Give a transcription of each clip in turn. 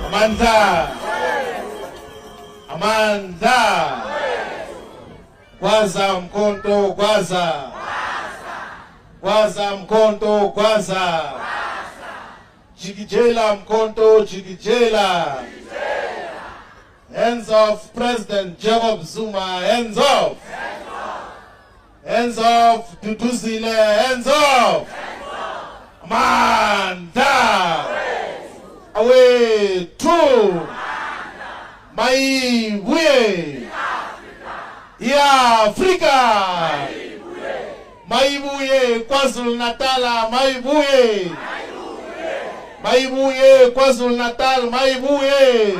Amandla. Amandla. Gwaza mkonto gwaza. Gwaza mkonto gwaza. Jigijela mkonto jigijela. Hands off President Jacob Zuma, hands off. Hands off Duduzile, hands off. Amandla. Away to Maibuye. Africa. Maibuye KwaZulu Natal, Maibuye. Maibuye KwaZulu Natal, Maibuye.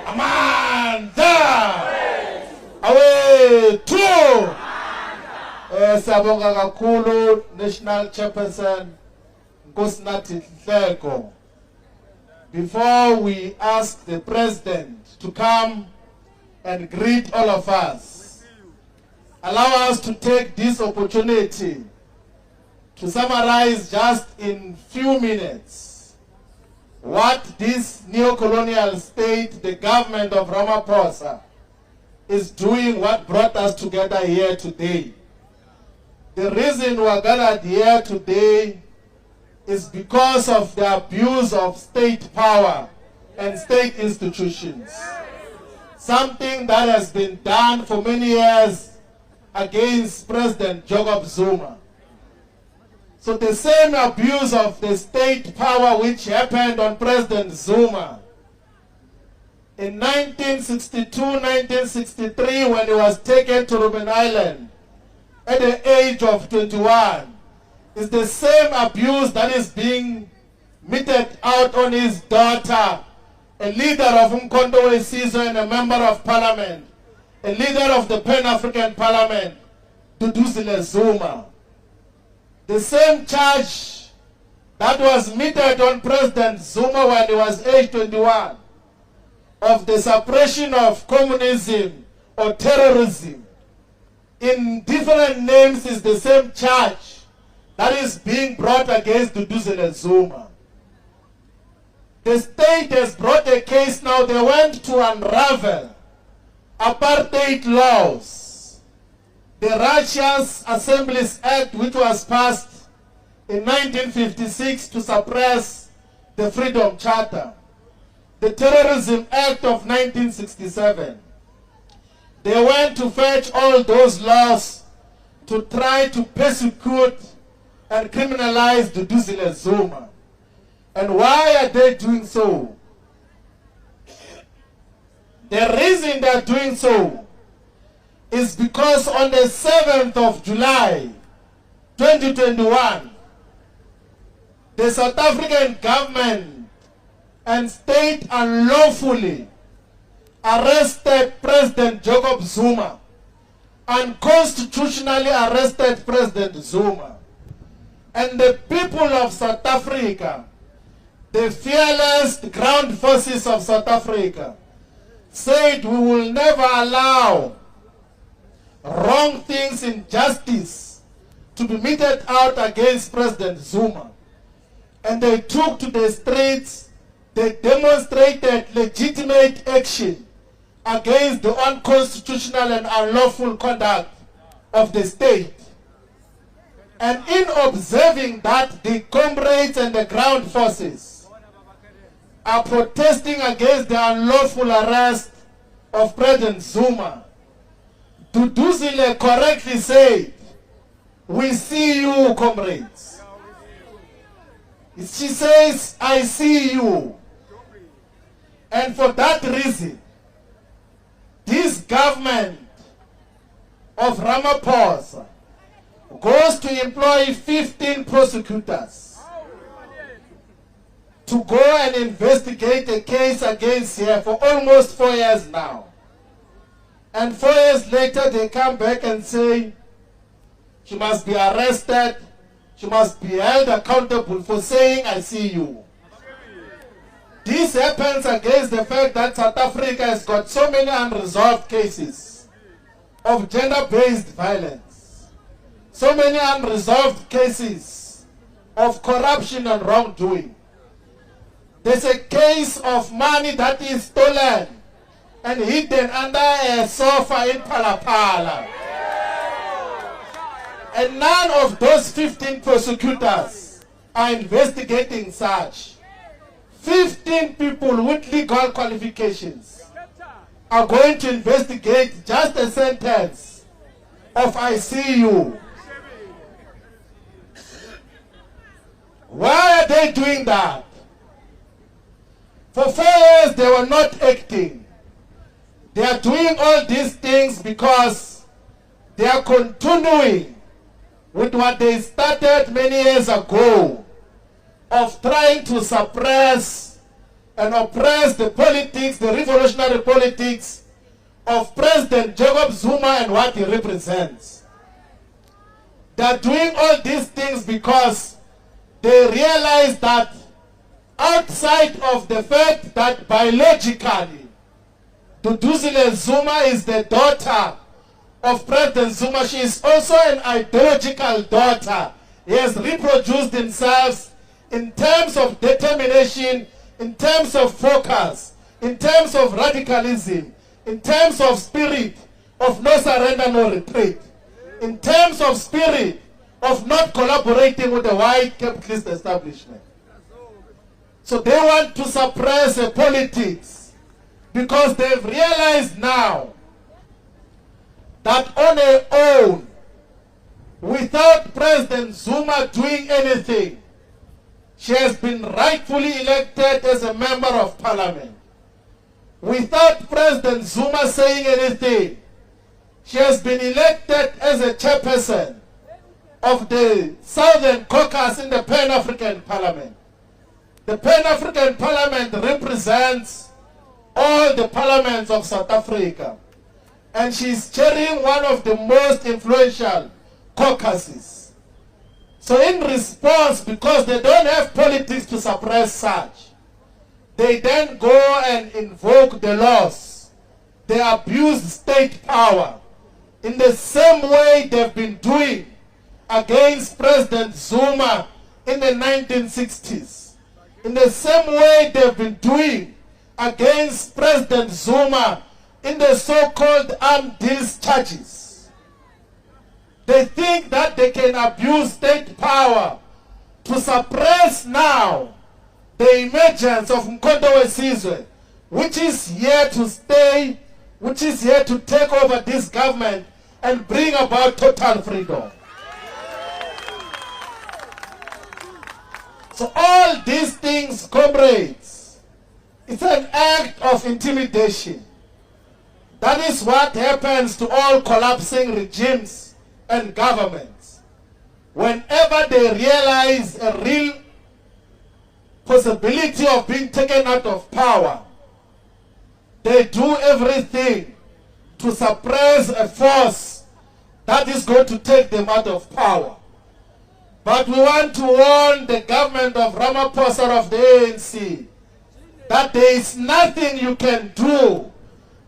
Amandla. Away to Sabonga kakhulu National Chairperson Nkosinathi Nhleko. Before we ask the President to come and greet all of us, allow us to take this opportunity to summarize just in few minutes what this neo-colonial state, the government of Ramaphosa, is doing, what brought us together here today. The reason we are gathered here today is because of the abuse of state power and state institutions. Something that has been done for many years against President Jacob Zuma. So the same abuse of the state power which happened on President Zuma in 1962, 1963, when he was taken to Durban Island at the age of 21, is the same abuse that is being meted out on his daughter, a leader of Umkhonto weSizwe and a member of parliament, a leader of the Pan-African Parliament, Duduzile Zuma. The same charge that was meted on President Zuma when he was age 21 of the suppression of communism or terrorism in different names is the same charge that is being brought against Duduzile Zuma. The state has brought a case now. They went to unravel apartheid laws. The Russia's Assemblies Act, which was passed in 1956 to suppress the Freedom Charter. The Terrorism Act of 1967. They went to fetch all those laws to try to persecute and criminalize Duduzile Zuma. And why are they doing so? The reason they're doing so is because on the 7th of July 2021, the South African government and state unlawfully arrested President Jacob Zuma, unconstitutionally arrested President Zuma. And the people of South Africa, the fearless ground forces of South Africa, said we will never allow wrong things in justice to be meted out against President Zuma. And they took to the streets, they demonstrated legitimate action against the unconstitutional and unlawful conduct of the state. And in observing that, the comrades and the ground forces are protesting against the unlawful arrest of President Zuma. Duduzile correctly said, "We see you, comrades." She says, "I see you." And for that reason, this government of Ramaphosa goes to employ 15 prosecutors to go and investigate a case against her for almost 4 years now. And 4 years later, they come back and say she must be arrested, she must be held accountable for saying, "I see you." This happens against the fact that South Africa has got so many unresolved cases of gender-based violence, so many unresolved cases of corruption and wrongdoing. There's a case of money that is stolen and hidden under a sofa in Palapala. And none of those 15 prosecutors are investigating such. 15 people with legal qualifications are going to investigate just a sentence of I see you. Why are they doing that? For 4 years they were not acting. They are doing all these things because they are continuing with what they started many years ago of trying to suppress and oppress the politics, the revolutionary politics of President Jacob Zuma and what he represents. They are doing all these things because they realize that outside of the fact that biologically Duduzile Zuma is the daughter of President Zuma, she is also an ideological daughter. He has reproduced himself in terms of determination, in terms of focus, in terms of radicalism, in terms of spirit of no surrender, no retreat, in terms of spirit of not collaborating with the white capitalist establishment. So they want to suppress the politics because they've realized now that on their own, without President Zuma doing anything, she has been rightfully elected as a member of parliament. Without President Zuma saying anything, she has been elected as a chairperson of the Southern Caucus in the Pan-African Parliament. The Pan-African Parliament represents all the parliaments of South Africa. And she's chairing one of the most influential caucuses. So in response, because they don't have politics to suppress such, they then go and invoke the laws. They abuse state power in the same way they've been doing against President Zuma in the 1960s. In the same way they've been doing against President Zuma in the so-called armed deals charges. They think that they can abuse state power to suppress now the emergence of Mkhonto Wesizwe, which is here to stay, which is here to take over this government and bring about total freedom. So all these things, comrades, it's an act of intimidation. That is what happens to all collapsing regimes and governments. Whenever they realize a real possibility of being taken out of power, they do everything to suppress a force that is going to take them out of power. But we want to warn the government of Ramaphosa of the ANC that there is nothing you can do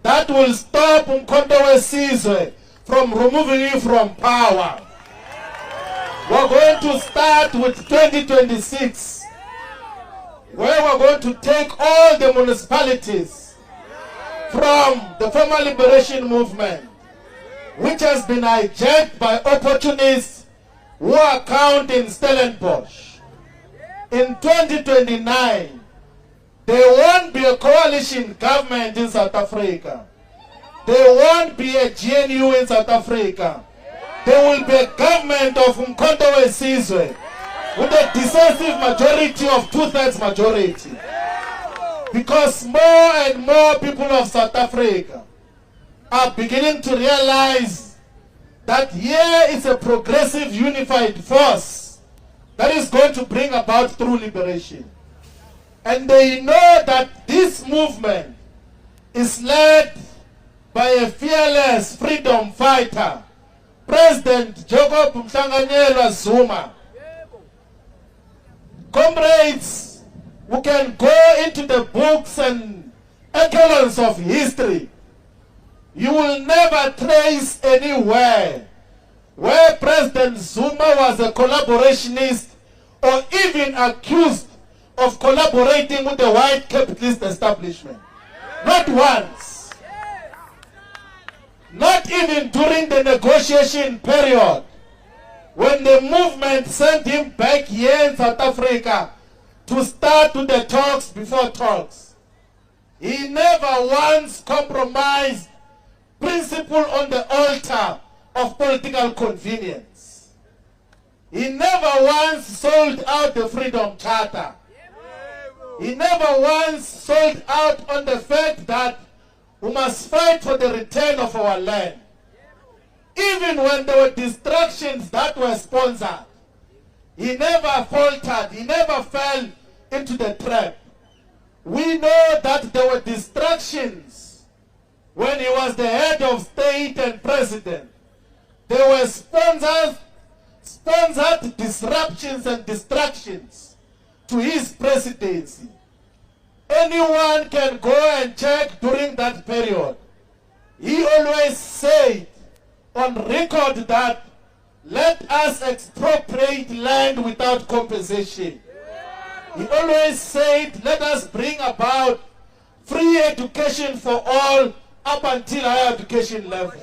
that will stop Mkhonto Wesizwe from removing you from power. We're going to start with 2026, where we're going to take all the municipalities from the former liberation movement, which has been hijacked by opportunists who are counting Stellenbosch. In 2029, there won't be a coalition government in South Africa. There won't be a GNU in South Africa. There will be a government of Mkhonto Wesizwe with a decisive majority of 2/3 majority. Because more and more people of South Africa are beginning to realize that here is a progressive unified force that is going to bring about true liberation. And they know that this movement is led by a fearless freedom fighter, President Jacob Zuma. Comrades, we can go into the books and echelons of history. You will never trace anywhere where President Zuma was a collaborationist or even accused of collaborating with the white capitalist establishment. Not once. Not even during the negotiation period, when the movement sent him back here in South Africa to start with the talks before talks. He never once compromised principle on the altar of political convenience. He never once sold out the Freedom Charter. He never once sold out on the fact that we must fight for the return of our land. Even when there were distractions that were sponsored, he never faltered, he never fell into the trap. We know that there were distractions when he was the head of state and president. There were sponsored disruptions and distractions to his presidency. Anyone can go and check during that period. He always said on record that let us expropriate land without compensation. He always said let us bring about free education for all up until higher education level.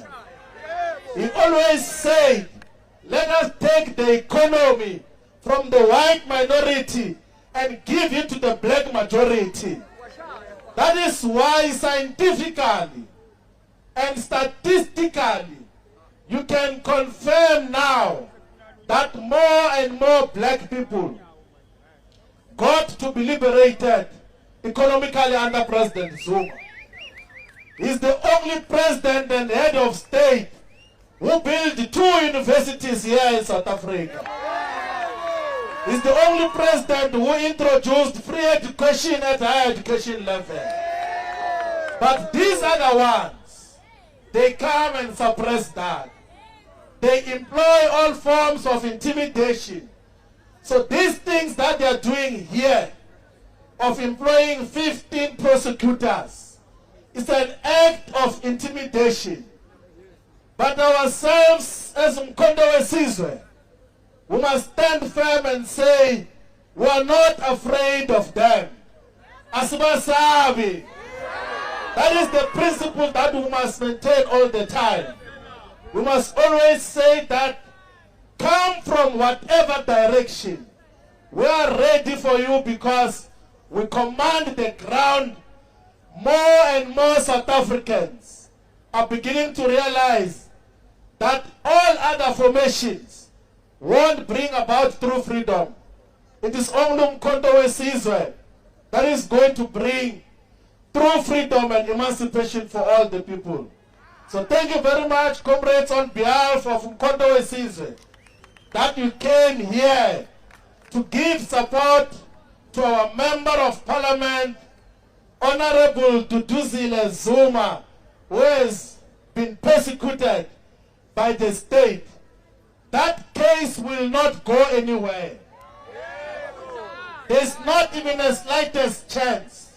He always said let us take the economy from the white minority and give it to the black majority. That is why scientifically and statistically you can confirm now that more and more black people got to be liberated economically under President Zuma. He's the only president and head of state who built 2 universities here in South Africa. He's the only president who introduced free education at higher education level. But these other ones, they come and suppress that. They employ all forms of intimidation. So these things that they are doing here, of employing 15 prosecutors, is an act of intimidation. But ourselves as Mkondo Wesizwe, we must stand firm and say, we are not afraid of them. Asibasabi. That is the principle that we must maintain all the time. We must always say that, come from whatever direction, we are ready for you because we command the ground. More and more South Africans are beginning to realize that all other formations won't bring about true freedom. It is only Mkondo Wesizwe that is going to bring true freedom and emancipation for all the people. So thank you very much, comrades, on behalf of Mkondo Wesizwe, that you came here to give support to our Member of Parliament, Honorable Duduzile Zuma, who has been persecuted by the state. That case will not go anywhere. There's not even a slightest chance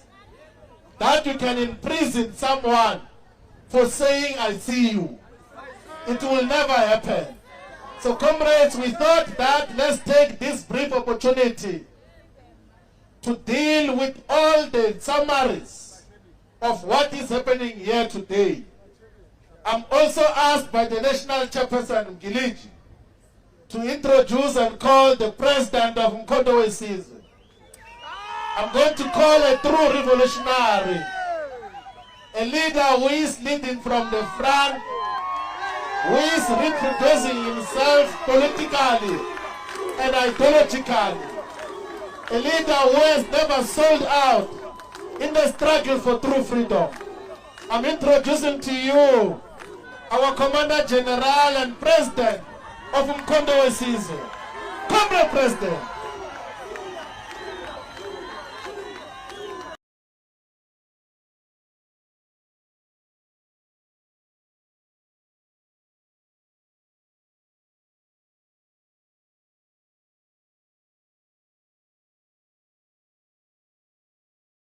that you can imprison someone for saying, I see you. It will never happen. So comrades, we thought that let's take this brief opportunity to deal with all the summaries of what is happening here today. I'm also asked by the National Chairperson Mgiliji to introduce and call the President of Mkondo Wesizwe. I'm going to call a true revolutionary, a leader who is leading from the front, who is reproducing himself politically and ideologically, a leader who has never sold out in the struggle for true freedom. I'm introducing to you our Commander General and President of Mkondo Wesizwe. Comrade President.